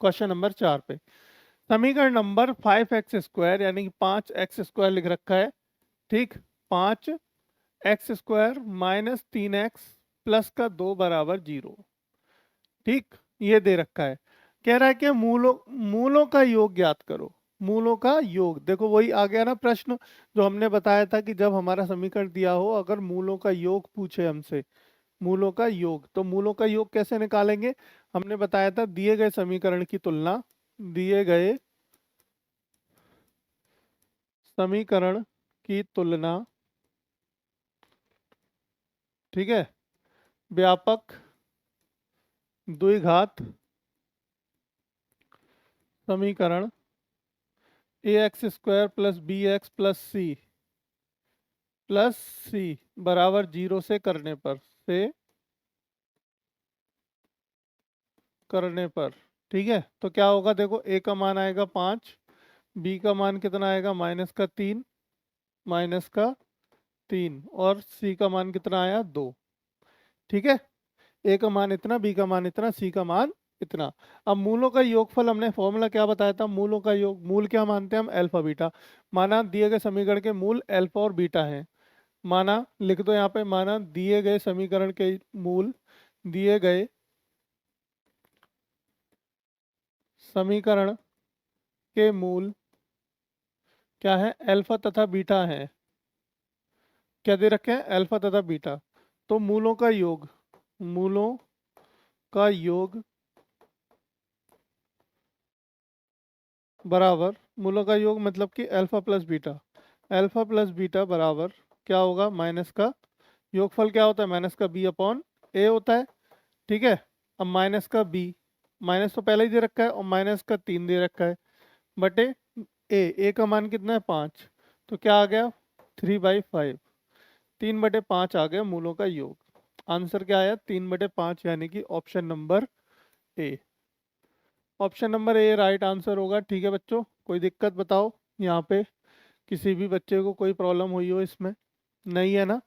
Question number 4 पे समीकरण number 5x² यानी कि 5x² लिख रखा है, ठीक। 5x² माइनस 3x प्लस का 2 बराबर 0, ठीक। ये दे रखा है, कह रहा है कि मूलों मूलों का योग ज्ञात करो। मूलों का योग, देखो वही आ गया ना प्रश्न जो हमने बताया था कि जब हमारा समीकरण दिया हो, अगर मूलों का योग पूछे हमसे, मूलों का योग, तो मूलों का योग कैसे निकालेंगे। हमने बताया था दिए गए समीकरण की तुलना, दिए गए समीकरण की तुलना, ठीक है, व्यापक द्विघात समीकरण ax² प्लस bx प्लस सी बराबर 0 से करने पर, ठीक है। तो क्या होगा, देखो a का मान आएगा 5, b का मान कितना आएगा -3, -3, और c का मान कितना आया 2, ठीक है। a का मान इतना, b का मान इतना, c का मान इतना। अब मूलों का योगफल, हमने फॉर्मूला क्या बताया था, मूलों का योग, मूल क्या मानते हैं हम, अल्फा बीटा। माना दिए गए समीकरण के मूल अल्फा और बीटा हैं, माना लिख दो यहाँ पे, माना दिए गए समीकरण के मूल, दिए गए समीकरण के मूल क्या है, अल्फा तथा बीटा है। क्या दे रखे हैं, अल्फा तथा बीटा। तो मूलों का योग, मूलों का योग बराबर, मूलों का योग मतलब कि alpha plus beta, alpha plus beta बराबर क्या होगा, माइनस का योगफल क्या होता है, माइनस का बी अपॉन ए होता है, ठीक है। अब माइनस का बी, माइनस तो पहले ही दे रखा है, और माइनस का 3 दे रखा है, बटे ए का मान कितना है 5, तो क्या आ गया 3/5, 3/5 आ गया मूलों का योग। आंसर क्या आया 3/5, यानी कि option number A. Option number A right answer होगा, ठीक है बच्चों। कोई दिक्कत बताओ यहाँ पे, किसी भी बच्चे को कोई प्रॉब्लम हुई हो इसमें, नहीं है ना।